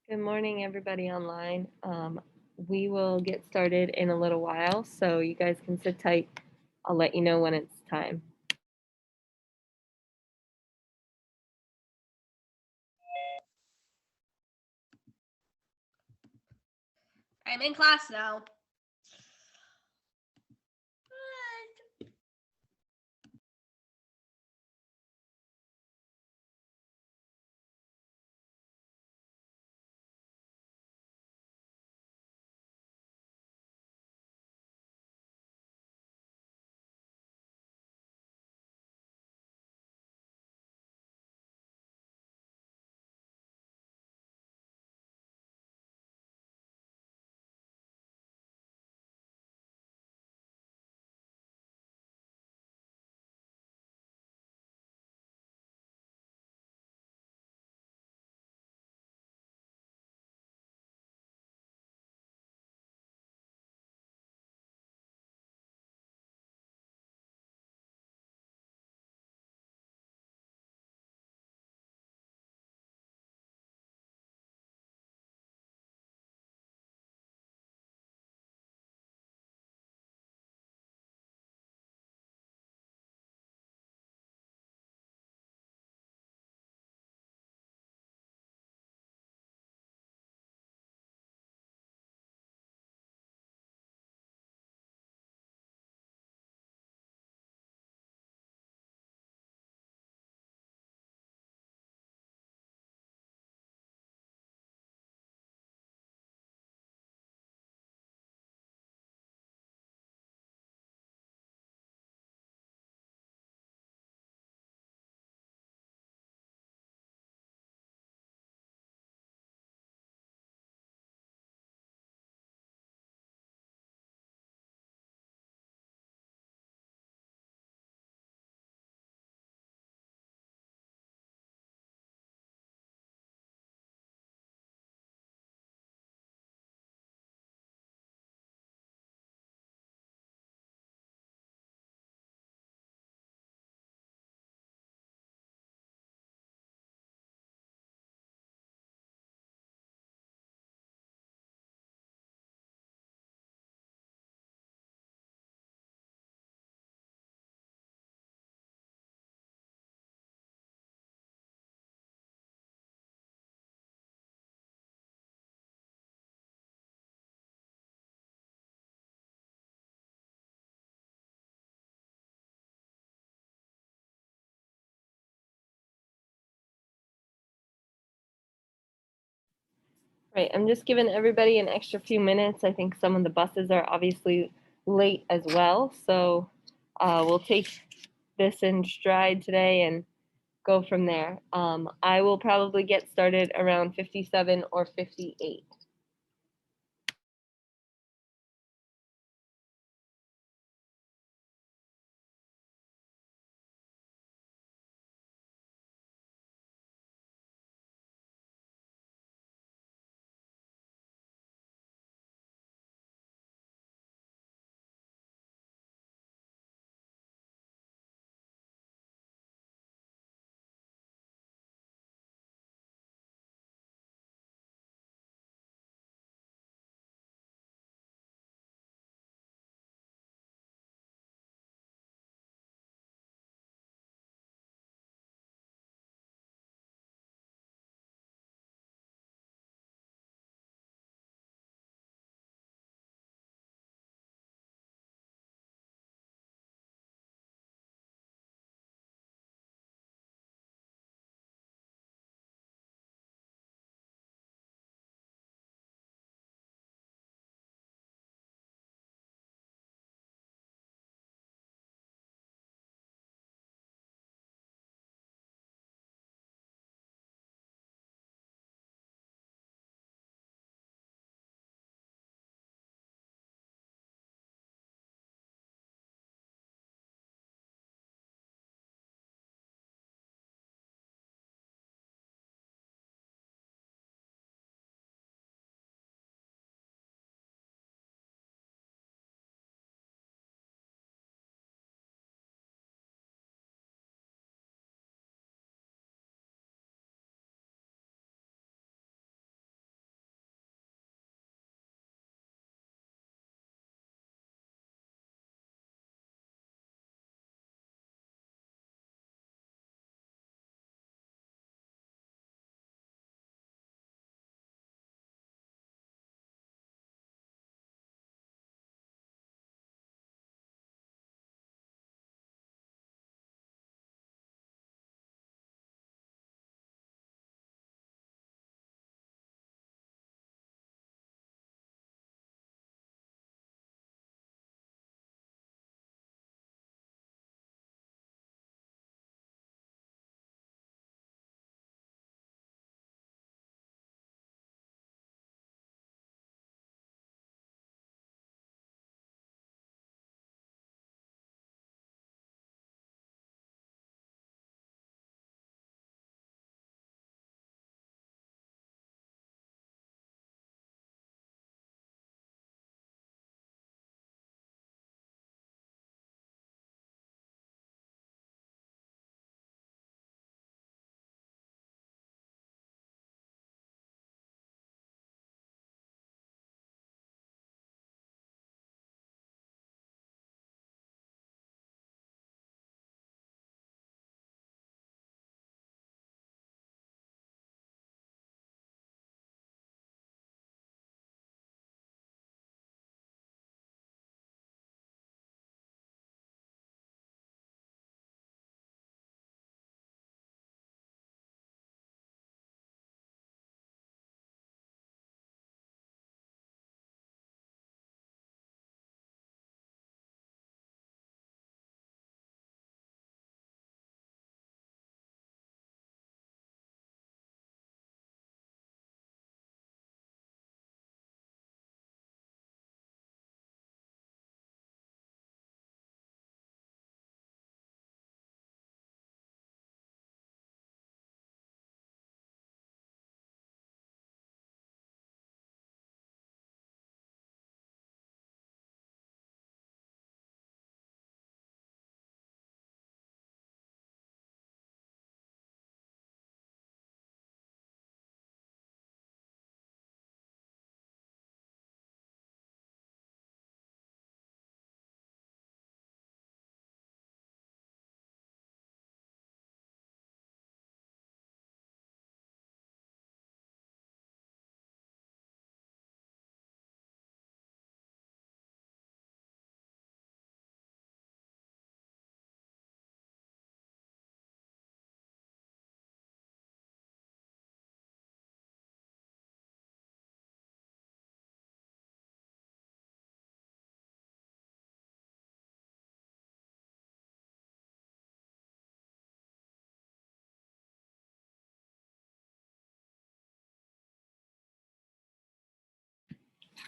Good morning, everybody online. We will get started in a little while, so you guys can sit tight. I'll let you know when it's time. I'm in class now. Right, I'm just giving everybody an extra few minutes. I think some of the buses are obviously late as well, so we'll take this in stride today and go from there. I will probably get started around 57 or 58.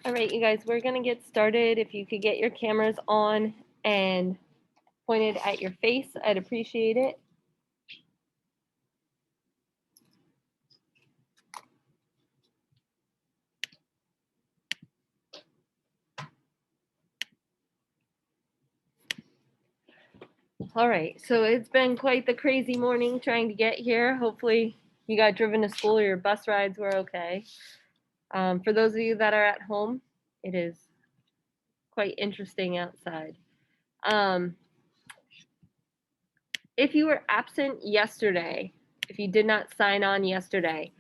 All right, you guys, we're going to get started. If you could get your cameras on and pointed at your face, I'd appreciate it. All right, so it's been quite the crazy morning trying to get here. Hopefully you got driven to school or your bus rides were okay. For those of you that are at home, it is quite interesting outside. If you were absent yesterday, if you did not sign on yesterday,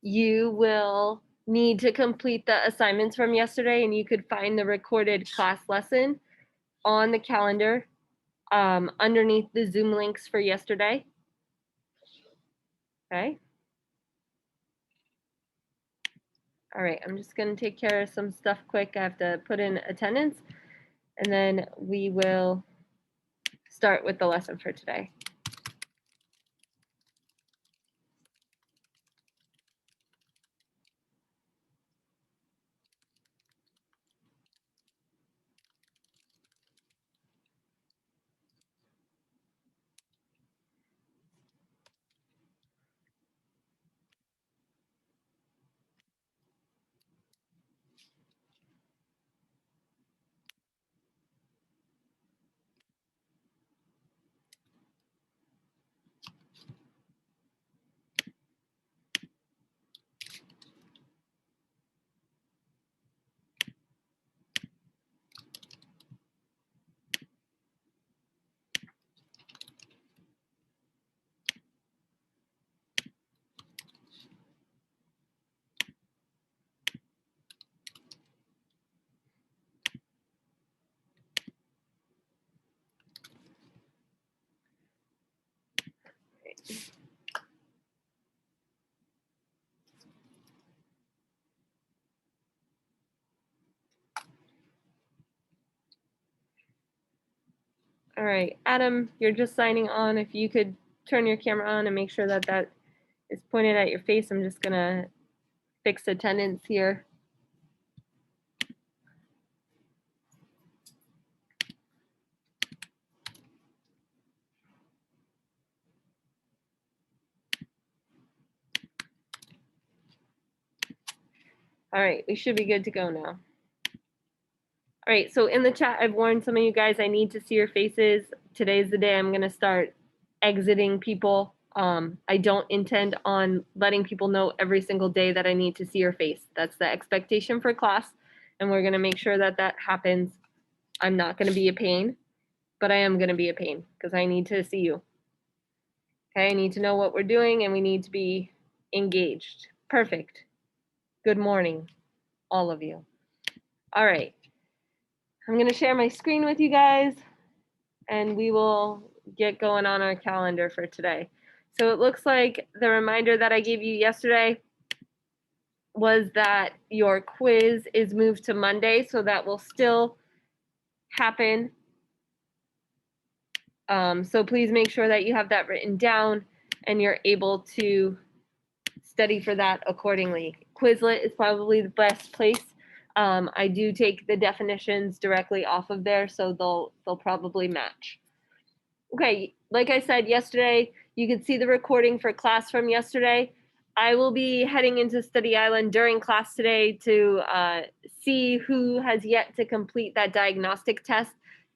you will need to complete the assignments from yesterday, and you could find the recorded class lesson on the calendar underneath the Zoom links for yesterday. Okay. All right, I'm just going to take care of some stuff quick. I have to put in attendance, and then we will start with the lesson for today. All right, Adam, you're just signing on. If you could turn your camera on and make sure that that is pointed at your face, I'm just going to fix attendance here. All right, we should be good to go now. All right, so in the chat, I've warned some of you guys I need to see your faces. Today's the day I'm going to start exiting people. I don't intend on letting people know every single day that I need to see your face. That's the expectation for class, and we're going to make sure that that happens. I'm not going to be a pain, but I am going to be a pain because I need to see you. Okay, I need to know what we're doing, and we need to be engaged. Perfect. Good morning, all of you. All right. I'm going to share my screen with you guys, and we will get going on our calendar for today. So it looks like the reminder that I gave you yesterday was that your quiz is moved to Monday, so that will still happen. So please make sure that you have that written down and you're able to study for that accordingly. Quizlet is probably the best place. I do take the definitions directly off of there, so they'll probably match. Okay, like I said yesterday, you can see the recording for class from yesterday. I will be heading into Study Island during class today to see who has yet to complete that diagnostic test.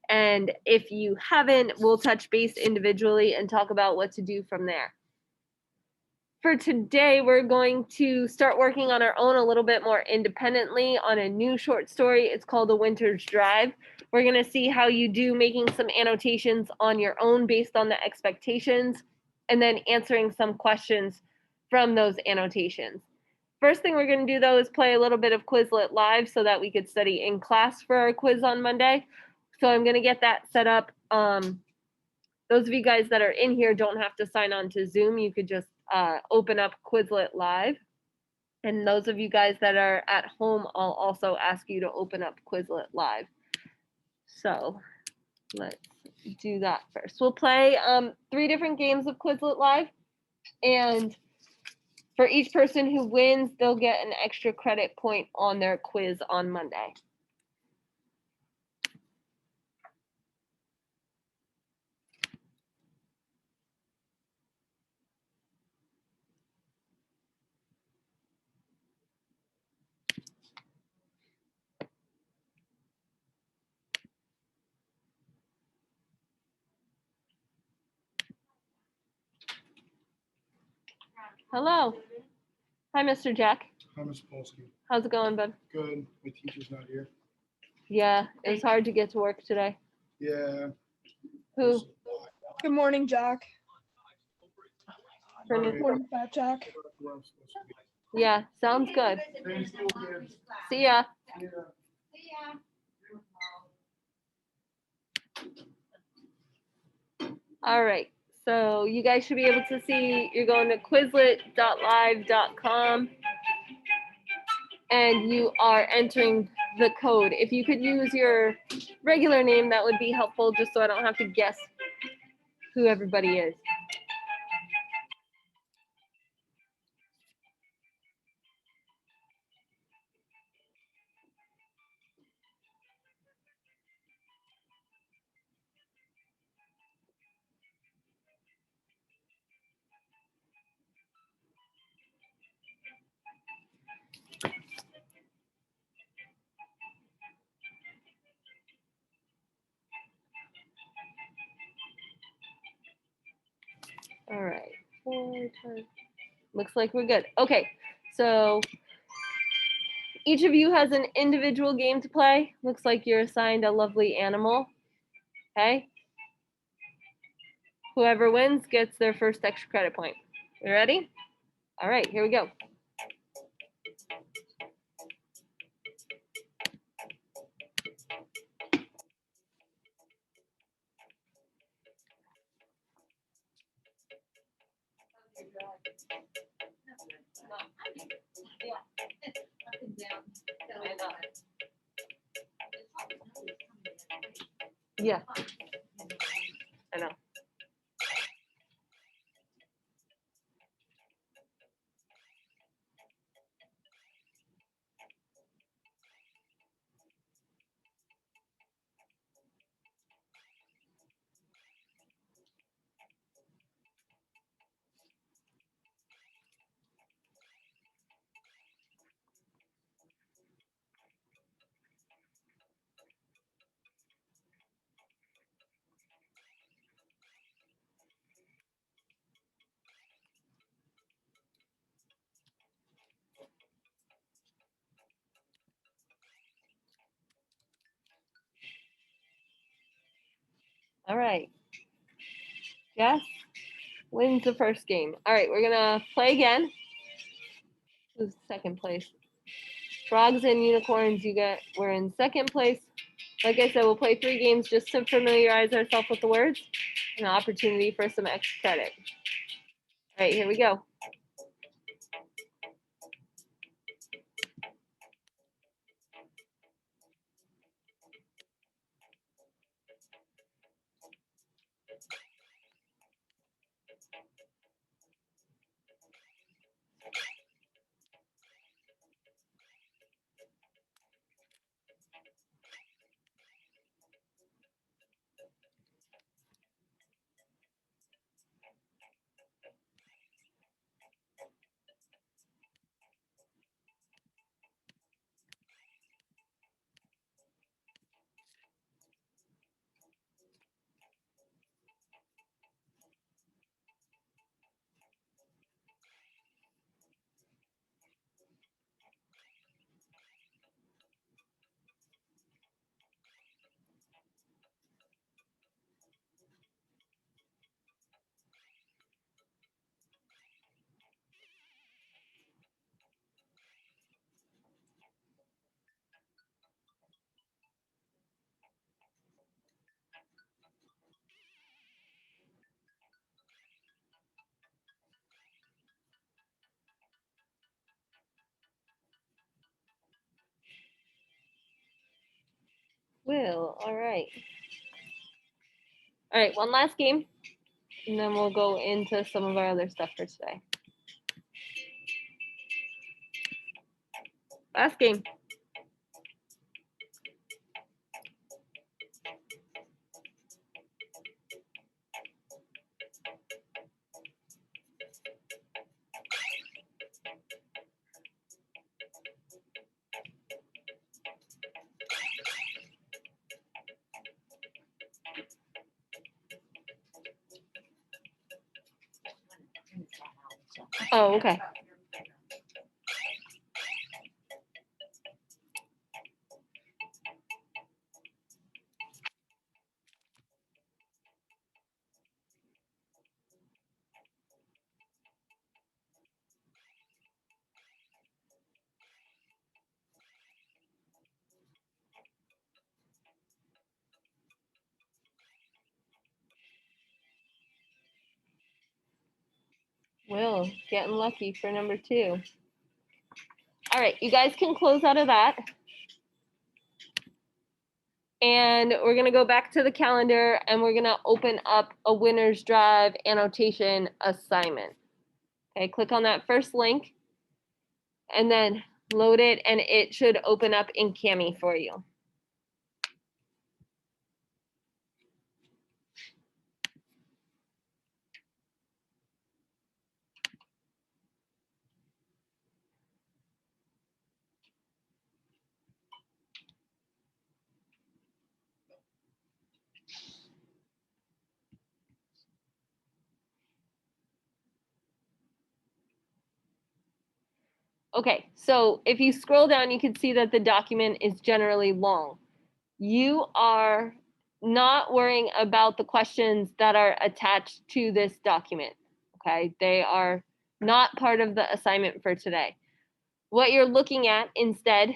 And if you haven't, we'll touch base individually and talk about what to do from there. For today, we're going to start working on our own a little bit more independently on a new short story. It's called The Winter's Drive. We're going to see how you do making some annotations on your own based on the expectations, and then answering some questions from those annotations. First thing we're going to do, though, is play a little bit of Quizlet Live so that we could study in class for our quiz on Monday. So I'm going to get that set up. Those of you guys that are in here don't have to sign on to Zoom. You could just open up Quizlet Live. And those of you guys that are at home, I'll also ask you to open up Quizlet Live. So let's do that first. We'll play 3 different games of Quizlet Live. And For each person who wins, they'll get an extra credit point on their quiz on Monday. Hello. Hi, Mr. Jack. Hi, Ms. Polsky. How's it going, bud? Good. My teacher's not here. Yeah, it was hard to get to work today. Yeah. Who? Good morning, Jack. Brendan? Sorry. Morning, Fat Jack. Where I'm supposed to be. Yeah, sounds good. Thanks, little kids. See ya. Yeah. All right. So you guys should be able to see, you're going to quizlet.live.com and you are entering the code. If you could use your regular name, that would be helpful just so I don't have to guess who everybody is. All right. 4 times. Looks like we're good. Okay. So each of you has an individual game to play. Looks like you're assigned a lovely animal. Okay. Whoever wins gets their first extra credit point. You ready? All right, here we go. Yeah, I know. All right. Yes, wins the first game. All right, we're gonna play again. Who's second place? Frogs and unicorns, we're in second place. Like I said, we'll play 3 games just to familiarize ourselves with the words, an opportunity for some extra credit. All right, here we go. Will, all right. All right, one last game, and then we'll go into some of our other stuff for today. Last game. Oh, okay. Will, getting lucky for number 2. All right, you guys can close out of that. And we're gonna go back to the calendar and we're gonna open up a winner's drive annotation assignment. Okay, click on that first link and then load it and it should open up in Cami for you. Okay, so if you scroll down, you can see that the document is generally long. You are not worrying about the questions that are attached to this document, okay? They are not part of the assignment for today. What you're looking at instead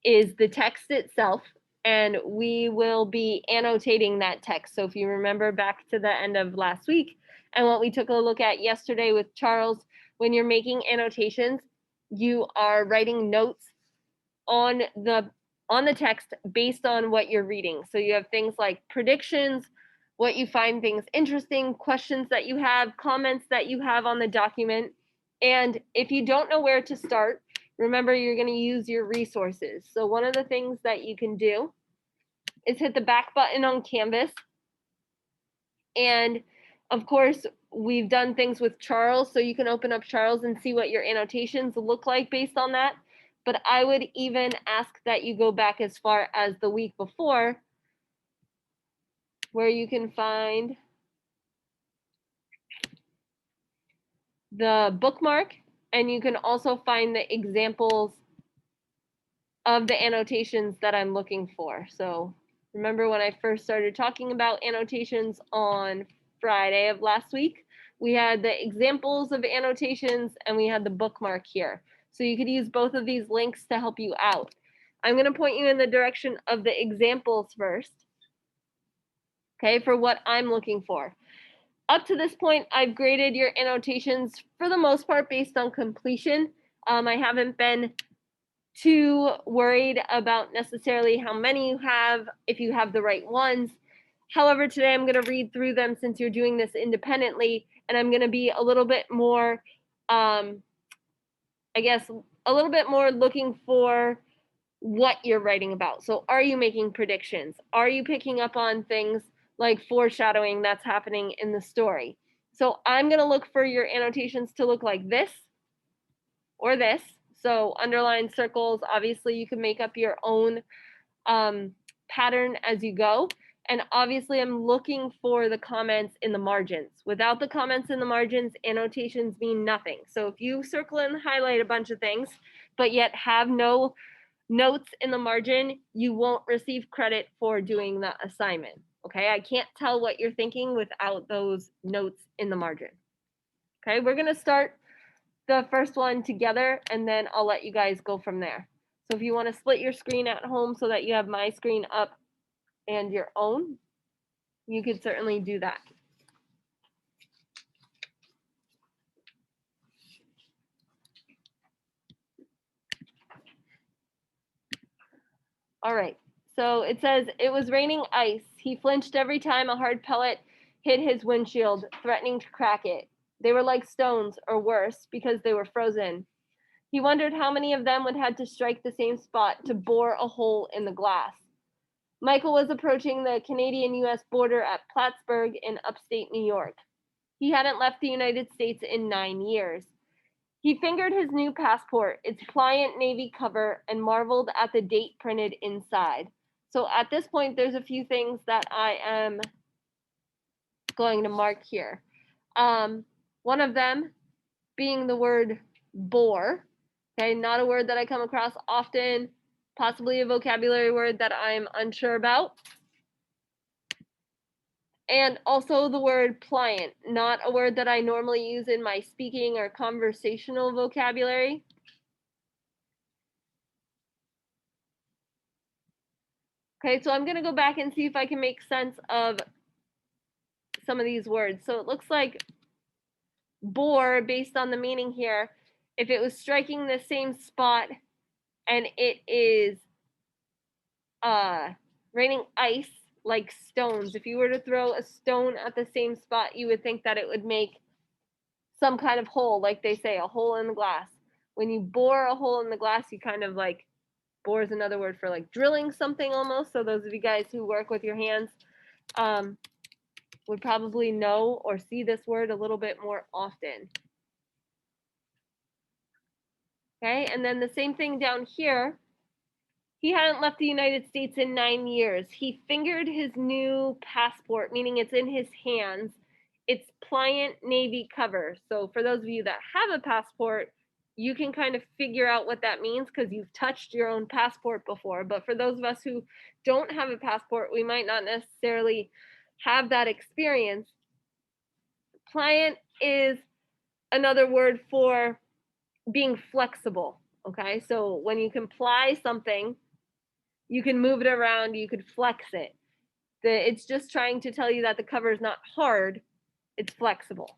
is the text itself, and we will be annotating that text. So if you remember back to the end of last week and what we took a look at yesterday with Charles, when you're making annotations, you are writing notes on the text based on what you're reading. So you have things like predictions, what you find things interesting, questions that you have, comments that you have on the document. And if you don't know where to start, remember you're going to use your resources. So one of the things that you can do is hit the back button on Canvas. And of course, we've done things with Charles, so you can open up Charles and see what your annotations look like based on that. But I would even ask that you go back as far as the week before, where you can find the bookmark, and you can also find the examples of the annotations that I'm looking for. So remember when I first started talking about annotations on Friday of last week, we had the examples of annotations and we had the bookmark here. So you could use both of these links to help you out. I'm going to point you in the direction of the examples first, okay, for what I'm looking for. Up to this point, I've graded your annotations for the most part based on completion. I haven't been too worried about necessarily how many you have, if you have the right ones. However, today I'm going to read through them since you're doing this independently, and I'm going to be a little bit more, I guess, a little bit more looking for what you're writing about. So are you making predictions? Are you picking up on things like foreshadowing that's happening in the story? So I'm going to look for your annotations to look like this or this. So underline circles, obviously you can make up your own pattern as you go. And obviously I'm looking for the comments in the margins. Without the comments in the margins, annotations mean nothing. So if you circle and highlight a bunch of things, but yet have no notes in the margin, you won't receive credit for doing the assignment. Okay, I can't tell what you're thinking without those notes in the margin. Okay, we're gonna start the first one together and then I'll let you guys go from there. So if you want to split your screen at home so that you have my screen up and your own, you could certainly do that. All right, so it says, it was raining ice. He flinched every time a hard pellet hit his windshield, threatening to crack it. They were like stones, or worse, because they were frozen. He wondered how many of them would have to strike the same spot to bore a hole in the glass. Michael was approaching the Canadian-US border at Plattsburgh in upstate New York. He hadn't left the United States in 9 years. He fingered his new passport, its pliant navy cover, and marveled at the date printed inside. So at this point, there's a few things that I am going to mark here. One of them being the word bore. Okay, not a word that I come across often, possibly a vocabulary word that I'm unsure about. And also the word pliant, not a word that I normally use in my speaking or conversational vocabulary. Okay, so I'm going to go back and see if I can make sense of some of these words. So it looks like bore, based on the meaning here, if it was striking the same spot and it is raining ice like stones. If you were to throw a stone at the same spot, you would think that it would make some kind of hole, like they say, a hole in the glass. When you bore a hole in the glass, you kind of like, bore is another word for like drilling something almost. So those of you guys who work with your hands would probably know or see this word a little bit more often. Okay, and then the same thing down here. He hadn't left the United States in 9 years. He fingered his new passport, meaning it's in his hands. It's pliant navy cover. So for those of you that have a passport, you can kind of figure out what that means because you've touched your own passport before. But for those of us who don't have a passport, we might not necessarily have that experience. Pliant is another word for being flexible. Okay, so when you can ply something, you can move it around, you could flex it. It's just trying to tell you that the cover is not hard, it's flexible.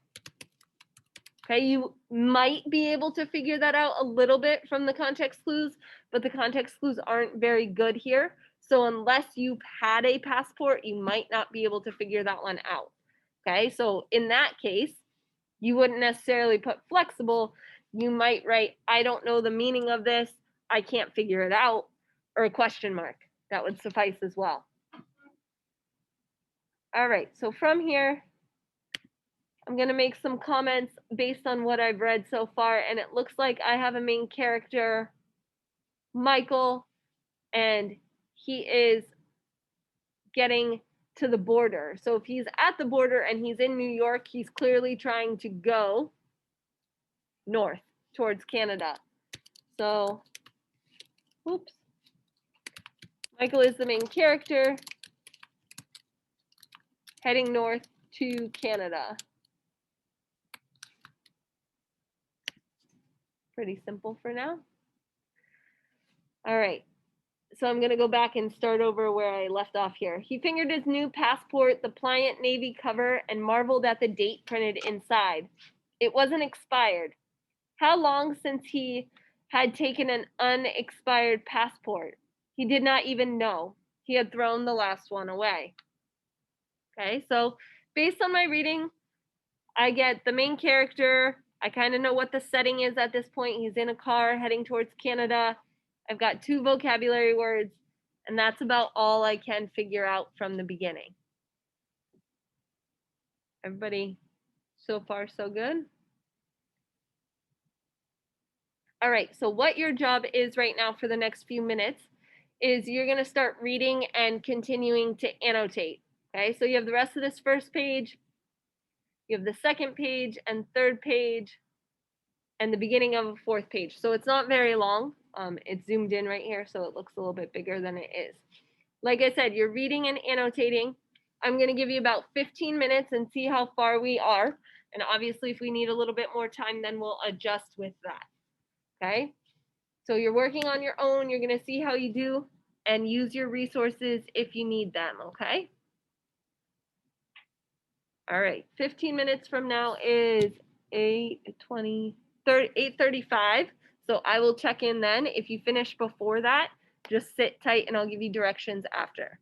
Okay, you might be able to figure that out a little bit from the context clues, but the context clues aren't very good here. So unless you've had a passport, you might not be able to figure that one out. Okay, so in that case, you wouldn't necessarily put flexible. You might write, I don't know the meaning of this, I can't figure it out, or a question mark. That would suffice as well. All right, so from here, I'm going to make some comments based on what I've read so far, and it looks like I have a main character, Michael, and he is getting to the border. So if he's at the border and he's in New York, he's clearly trying to go north towards Canada. So, oops. Michael is the main character heading north to Canada. Pretty simple for now. All right, so I'm gonna go back and start over where I left off here. He fingered his new passport, the pliant navy cover, and marveled at the date printed inside. It wasn't expired. How long since he had taken an unexpired passport? He did not even know. He had thrown the last one away. Okay, so based on my reading, I get the main character. I kind of know what the setting is at this point. He's in a car heading towards Canada. I've got 2 vocabulary words, and that's about all I can figure out from the beginning. Everybody, so far so good? All right, so what your job is right now for the next few minutes is you're going to start reading and continuing to annotate. Okay, so you have the rest of this first page, you have the second page and third page, and the beginning of a 4th page. So it's not very long. It's zoomed in right here, so it looks a little bit bigger than it is. Like I said, you're reading and annotating. I'm going to give you about 15 minutes and see how far we are. And obviously, if we need a little bit more time, then we'll adjust with that. Okay? So you're working on your own. You're going to see how you do and use your resources if you need them. Okay? All right. 15 minutes from now is 8:35. So I will check in then. If you finish before that, just sit tight and I'll give you directions after.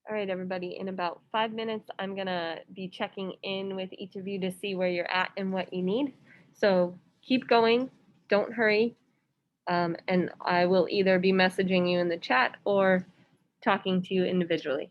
All right, everybody, in about 5 minutes, I'm gonna be checking in with each of you to see where you're at and what you need. So keep going, don't hurry, and I will either be messaging you in the chat or talking to you individually.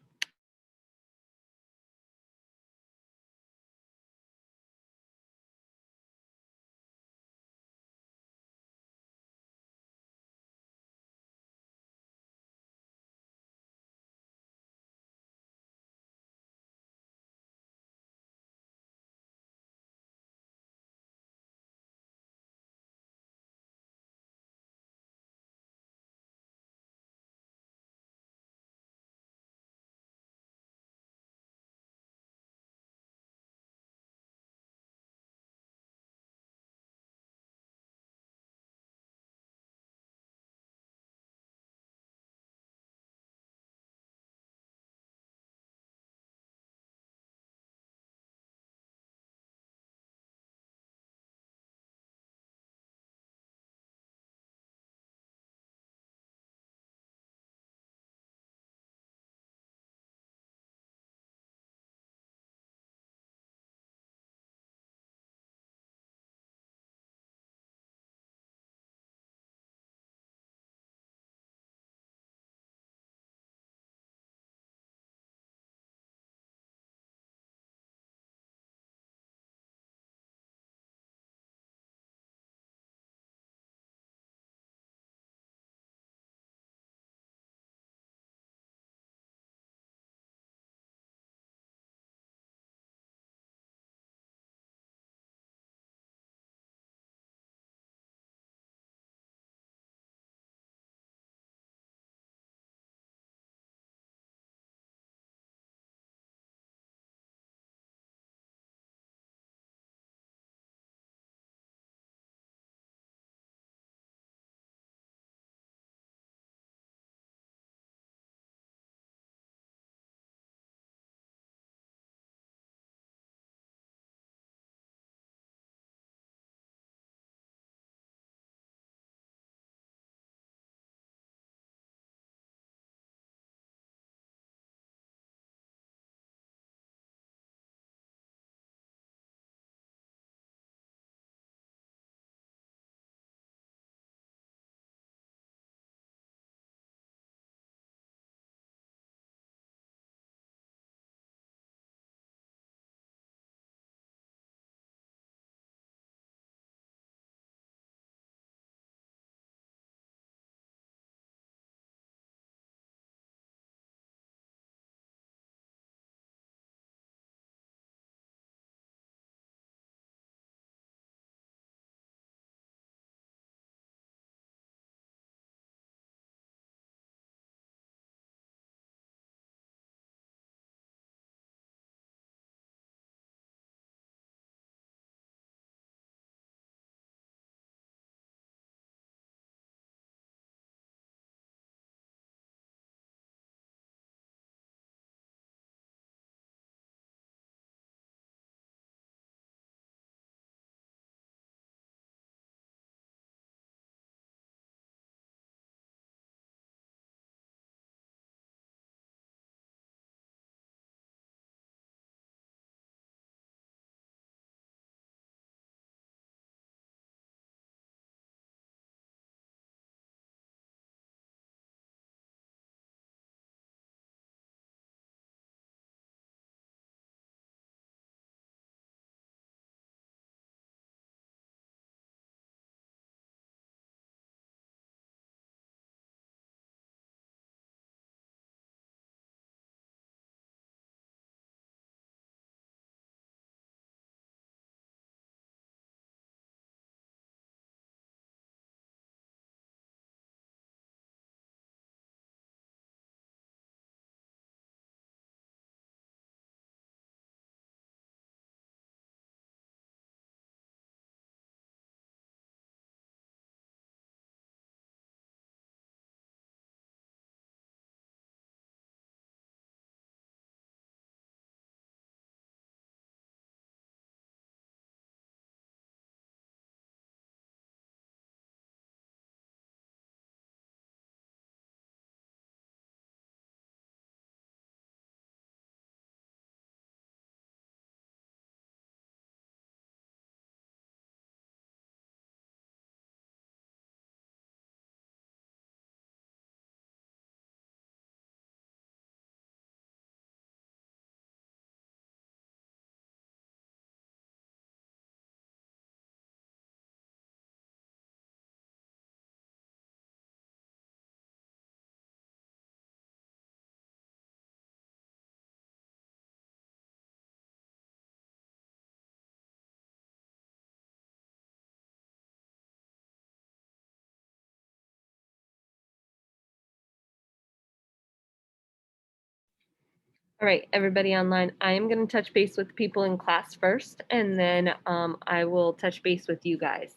All right, everybody online, I am going to touch base with people in class first, and then I will touch base with you guys.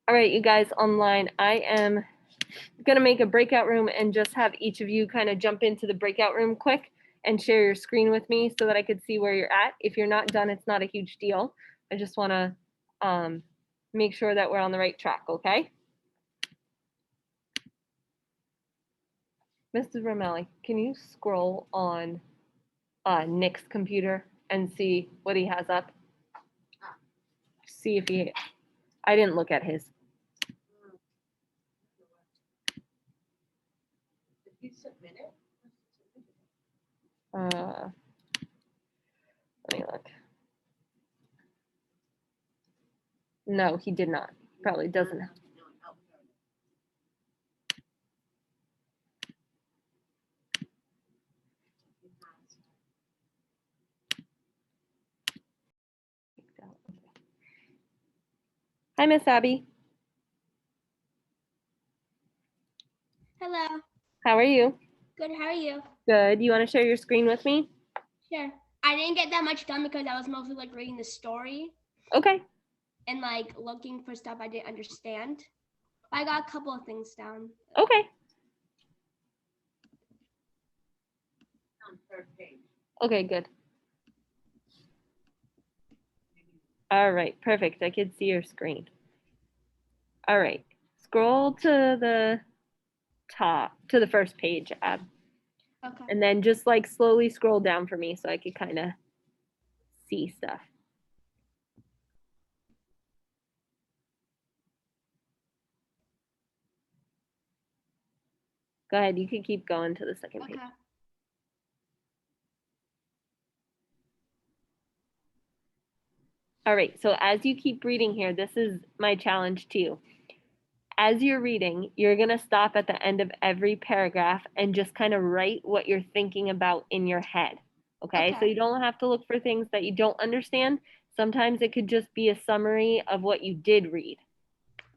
All right, you guys online, I am going to make a breakout room and just have each of you kind of jump into the breakout room quick and share your screen with me so that I could see where you're at. If you're not done, it's not a huge deal. I just want to make sure that we're on the right track, okay? Mrs. Romelli, can you scroll on Nick's computer and see what he has up? See if he, I didn't look at his. Let me look. No, he did not. Probably doesn't. Hi, Miss Abby. Hello. How are you? Good. How are you? Good. You want to share your screen with me? Sure. I didn't get that much done because I was mostly like reading the story Okay. and like looking for stuff I didn't understand. I got a couple of things down. Okay. Okay, good. All right, perfect. I could see your screen. All right, scroll to the top, to the first page, Ab, Okay. and then just like slowly scroll down for me so I could kind of see stuff. Go ahead, you can keep going to the second page. Okay. All right, so as you keep reading here, this is my challenge to you. As you're reading, you're gonna stop at the end of every paragraph and just kind of write what you're thinking about in your head. Okay, so Okay. you don't have to look for things that you don't understand. Sometimes it could just be a summary of what you did read.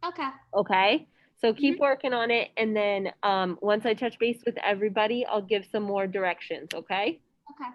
Okay. Okay, so keep working on it, and then once I touch base with everybody, I'll give some more directions. Okay. Okay.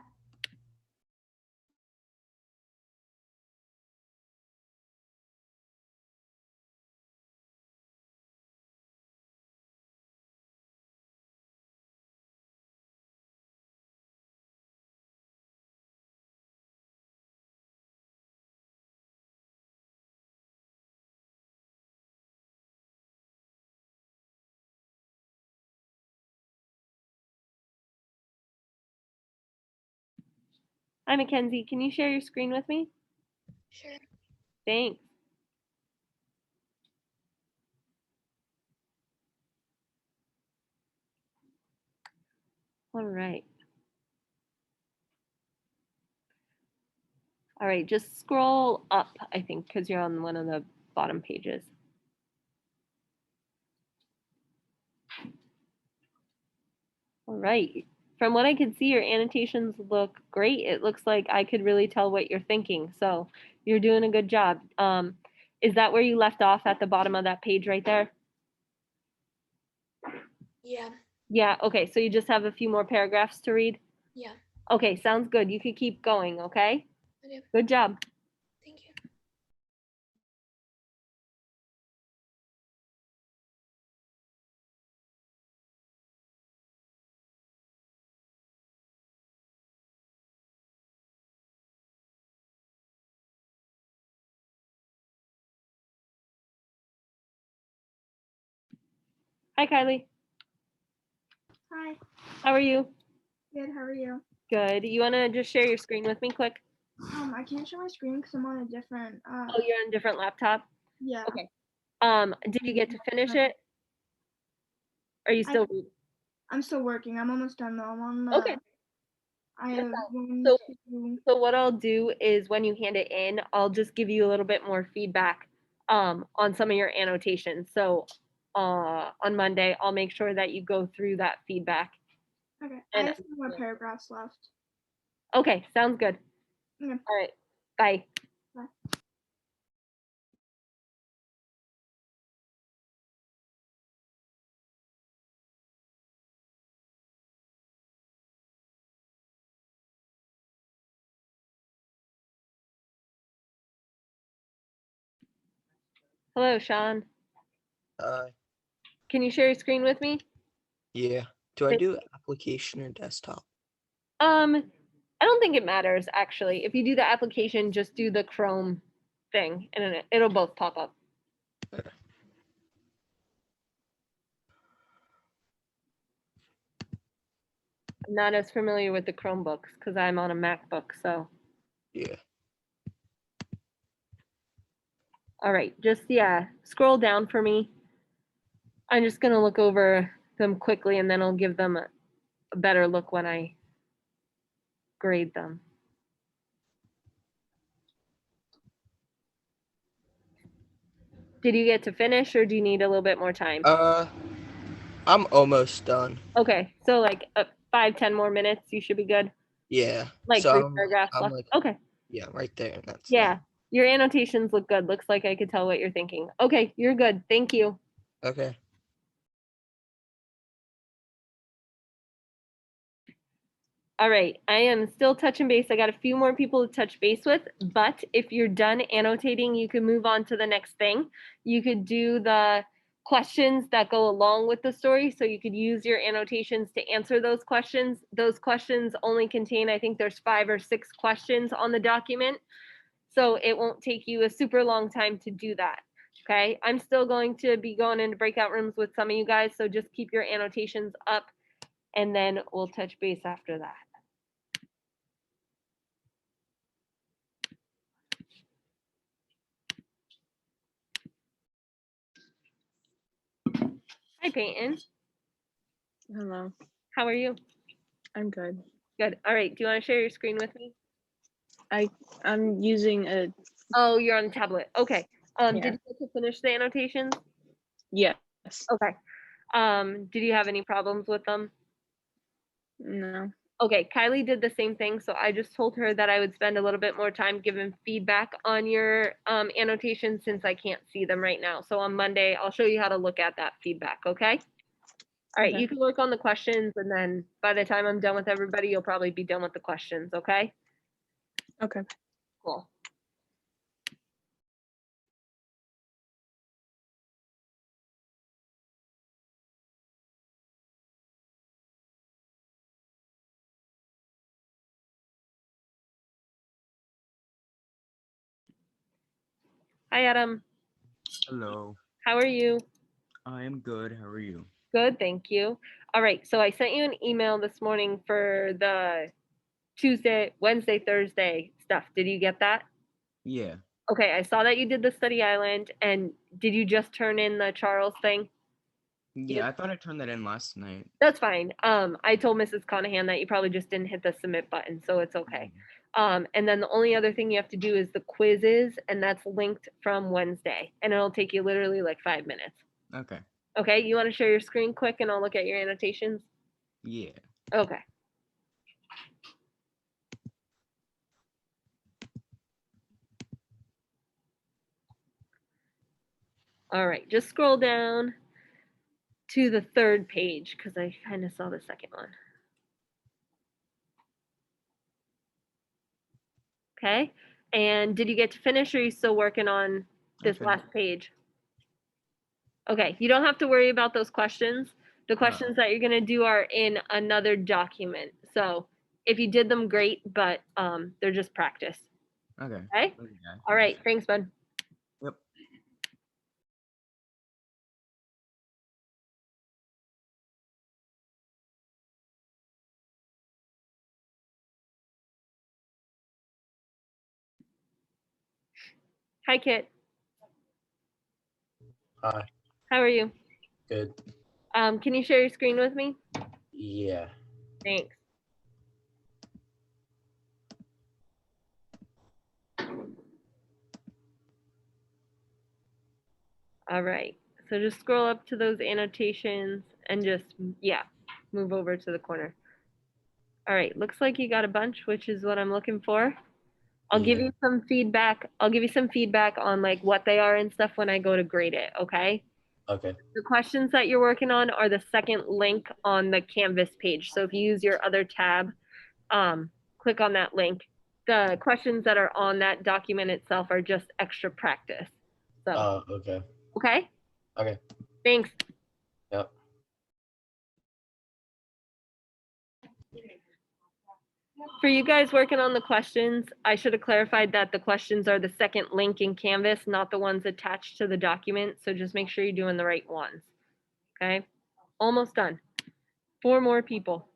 Hi, Mackenzie. Can you share your screen with me? Sure. Thanks. All right. All right, just scroll up, I think, because you're on one of the bottom pages. All right. From what I can see, your annotations look great. It looks like I could really tell what you're thinking. So you're doing a good job. Is that where you left off at the bottom of that page right there? Yeah, Yeah, okay. So you just have a few more paragraphs to read? yeah. Okay, sounds good. You can keep going, okay? Okay, Good job. thank you. Hi, Kylie. Hi, How are you? good. How are you? Good. You want to just share your screen with me quick? I can't share my screen because I'm on a different. Oh, you're on a different laptop? Yeah. Okay. Did you get to finish it? Are you still reading? I'm still working. I'm almost done though. I'm on the. Okay. I have one, So- two. So what I'll do is when you hand it in, I'll just give you a little bit more feedback on some of your annotations. So on Monday, I'll make sure that you go through that feedback. Okay. I And have some more paragraphs left. Okay, sounds good. Okay. All right. Bye. Bye. Hello, Sean. Uh, Can you share your screen with me? yeah. Do I Thank do application or desktop? I don't think it matters actually. If you do the application, just do the Chrome thing and it'll both pop up. I'm not as familiar with the Chromebooks because I'm on a MacBook, so. Yeah. All right, just, yeah, scroll down for me. I'm just gonna look over them quickly and then I'll give them a better look when I grade them. Did you get to finish or do you need a little bit more time? I'm almost done. Okay, so like 5-10 more minutes, you should be good. Yeah. Like So 3 I'm paragraphs left. like, Okay, yeah, right there. And that's yeah, your annotations look good. Looks like I could tell what you're thinking. Okay, you're good. Thank you. okay. All right, I am still touching base. I got a few more people to touch base with, but if you're done annotating, you can move on to the next thing. You could do the questions that go along with the story. So you could use your annotations to answer those questions. Those questions only contain, I think there's 5 or 6 questions on the document. So it won't take you a super long time to do that. Okay, I'm still going to be going into breakout rooms with some of you guys. So just keep your annotations up and then we'll touch base after that. Hi, Peyton. Hello, How are you? I'm good. Good. All right. Do you want to share your screen with me? I'm using a Oh, you're on a tablet. Okay. Yeah. Did you get to finish the annotations? yes. Okay. Did you have any problems with them? No. Okay, Kylie did the same thing, so I just told her that I would spend a little bit more time giving feedback on your annotations since I can't see them right now. So on Monday, I'll show you how to look at that feedback, okay? All right, Okay. you can work on the questions and then by the time I'm done with everybody, you'll probably be done with the questions, okay? Okay. Cool. Hi, Adam. Hello, How are you? I am good. How are you? Good, thank you. All right, so I sent you an email this morning for the Tuesday, Wednesday, Thursday stuff. Did you get that? Yeah, Okay, I saw that you did the study island and did you just turn in the Charles thing? Yeah, I thought I turned that in last night. That's fine. I told Mrs. Conahan that you probably just didn't hit the submit button, so it's okay. And then the only other thing you have to do is the quizzes, and that's linked from Wednesday, and it'll take you literally like 5 minutes. Okay. Okay, you want to share your screen quick, and I'll look at your annotations? Yeah. Okay. All right, just scroll down to the third page because I kind of saw the second one. Okay, and did you get to finish or are you still working on this Okay. last page? Okay, you don't have to worry about those questions. The questions that you're gonna do are in another document. So if you did them, great, but they're just practice. Okay. Okay? Yeah. All right, thanks, bud. Yep. Hi, Kit. Hi, How are you? good. Can you share your screen with me? Yeah. Thanks. All right, so just scroll up to those annotations and just, yeah, move over to the corner. All right, looks like you got a bunch, which is what I'm looking for. I'll give Yeah. you some feedback. I'll give you some feedback on like what they are and stuff when I go to grade it, okay? Okay. The questions that you're working on are the second link on the Canvas page. So if you use your other tab, click on that link. The questions that are on that document itself are just extra practice. So, Okay. okay? Okay. Thanks. Yep. For you guys working on the questions, I should have clarified that the questions are the second link in Canvas, not the ones attached to the document. So just make sure you're doing the right ones. Okay? Almost done. 4 more people.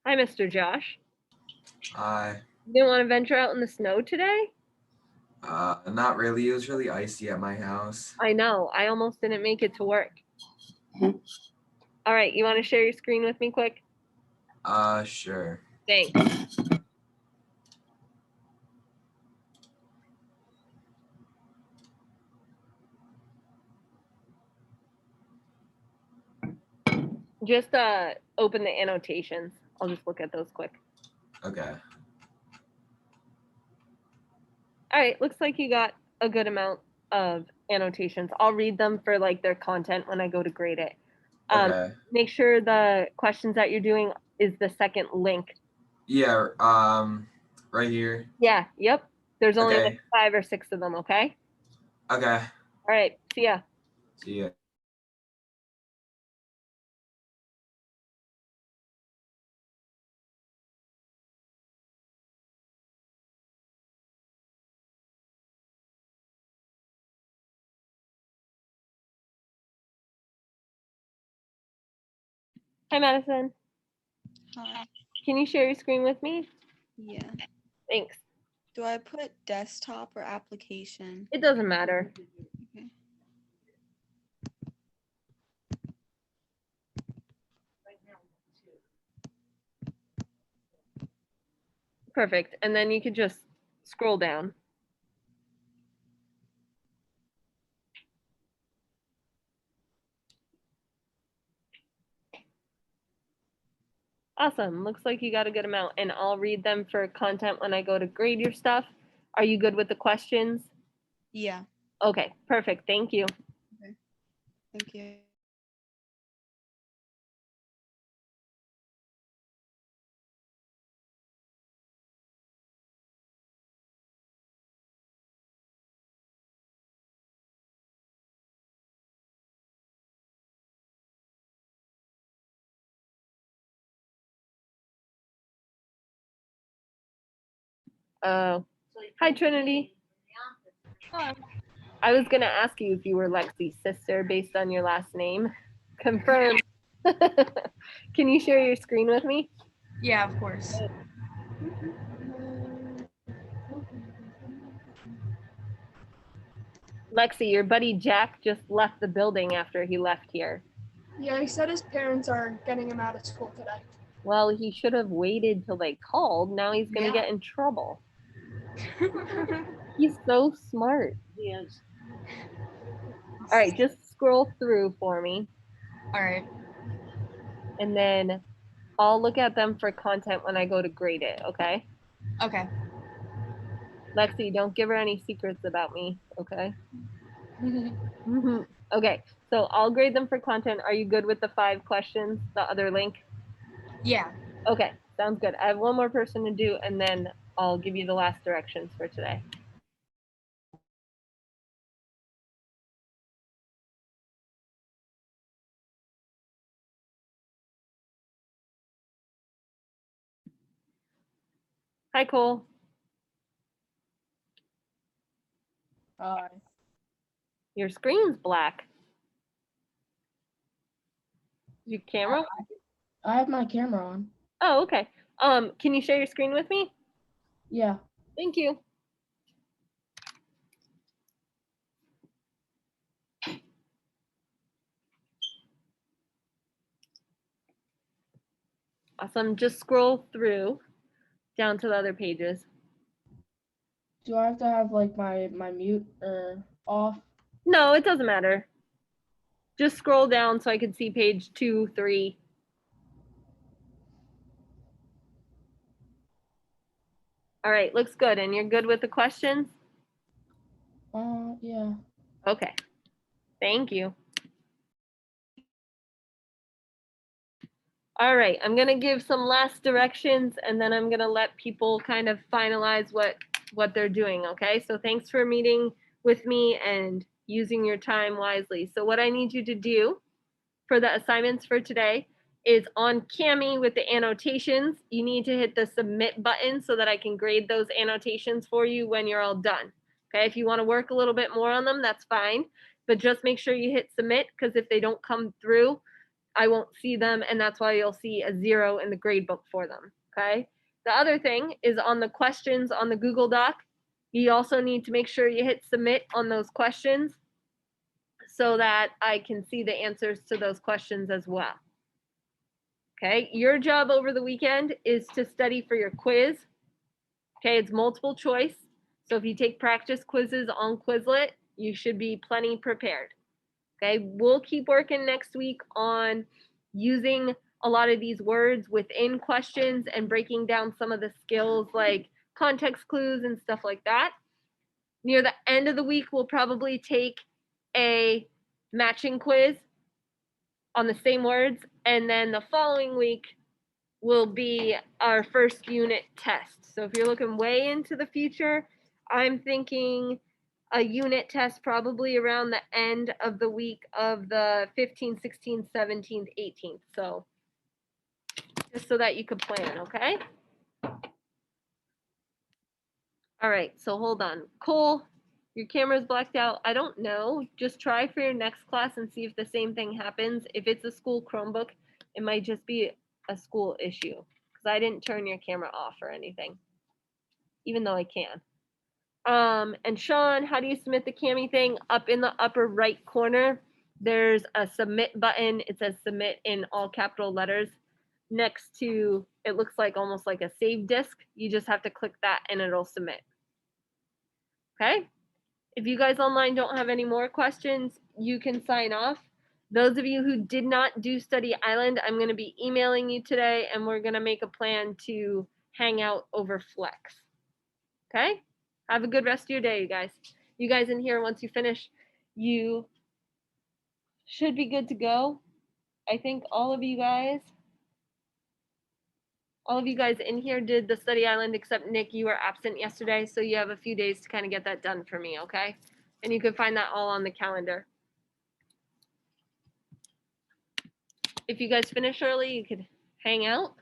Hi, Mr. Josh. Hi. You didn't want to venture out in the snow today? Not really. It was really icy at my house. I know. I almost didn't make it to work. All right. You want to share your screen with me quick? Sure. Thanks. Just open the annotations. I'll just look at those quick. Okay. All right. Looks like you got a good amount of annotations. I'll read them for like their content when I go to grade it. Okay. Make sure the questions that you're doing is the second link. Yeah. Right here. Yeah. Yep. There's only Okay. like 5 or 6 of them. Okay. Okay. All right. See ya. See ya. Hi, Madison. Hi. Can you share your screen with me? Yeah. Thanks. Do I put desktop or application? It doesn't matter. Okay. Perfect. And then you could just scroll down. Awesome. Looks like you got a good amount. And I'll read them for content when I go to grade your stuff. Are you good with the questions? Yeah. Okay, perfect. Thank you. Thank you. Hi, Trinity. Hi. I was going to ask you if you were Lexi's sister based on your last name. Confirm. Can you share your screen with me? Yeah, of course. Lexi, your buddy Jack just left the building after he left here. Yeah, he said his parents are getting him out of school today. Well, he should have waited till they called. Now he's gonna Yeah. get in trouble. He's so smart. He is. All right, just scroll through for me, All right. and then I'll look at them for content when I go to grade it, okay? Okay. Lexi, don't give her any secrets about me, okay? Okay, so I'll grade them for content. Are you good with the 5 questions, the other link? Yeah. Okay, sounds good. I have one more person to do, and then I'll give you the last directions for today. Hi, Cole. Hi. Your screen's black. Your camera? I have my camera on. Oh, okay. Can you share your screen with me? Yeah. Thank you. Awesome. Just scroll through down to the other pages. Do I have to have like my mute or off? No, it doesn't matter. Just scroll down so I can see page 2, 3. All right, looks good. And you're good with the questions? Yeah. Okay. Thank you. All right, I'm gonna give some last directions and then I'm gonna let people kind of finalize what they're doing, okay? So thanks for meeting with me and using your time wisely. So what I need you to do for the assignments for today is on Cami with the annotations, you need to hit the submit button so that I can grade those annotations for you when you're all done. Okay, if you wanna work a little bit more on them, that's fine, but just make sure you hit submit because if they don't come through, I won't see them, and that's why you'll see a 0 in the grade book for them, okay? The other thing is on the questions on the Google Doc, you also need to make sure you hit submit on those questions so that I can see the answers to those questions as well. Okay, your job over the weekend is to study for your quiz. Okay, it's multiple choice. So if you take practice quizzes on Quizlet, you should be plenty prepared. Okay, we'll keep working next week on using a lot of these words within questions and breaking down some of the skills like context clues and stuff like that. Near the end of the week, we'll probably take a matching quiz on the same words, and then the following week will be our first unit test. So if you're looking way into the future, I'm thinking a unit test probably around the end of the week of the 15th, 16th, 17th, 18th. So just so that you could plan, okay? All right, so hold on. Cole, your camera's blacked out. I don't know. Just try for your next class and see if the same thing happens. If it's a school Chromebook, it might just be a school issue because I didn't turn your camera off or anything, even though I can. And Sean, how do you submit the Cami thing? Up in the upper right corner, there's a submit button. It says submit in all capital letters. Next to, it looks like almost like a save disk. You just have to click that and it'll submit. Okay? If you guys online don't have any more questions, you can sign off. Those of you who did not do Study Island, I'm going to be emailing you today and we're going to make a plan to hang out over Flex. Okay? Have a good rest of your day, you guys. You guys in here, once you finish, you should be good to go. I think all of you guys in here did the Study Island except Nick, you were absent yesterday, so you have a few days to kind of get that done for me, okay? And you can find that all on the calendar. If you guys finish early, you could hang out.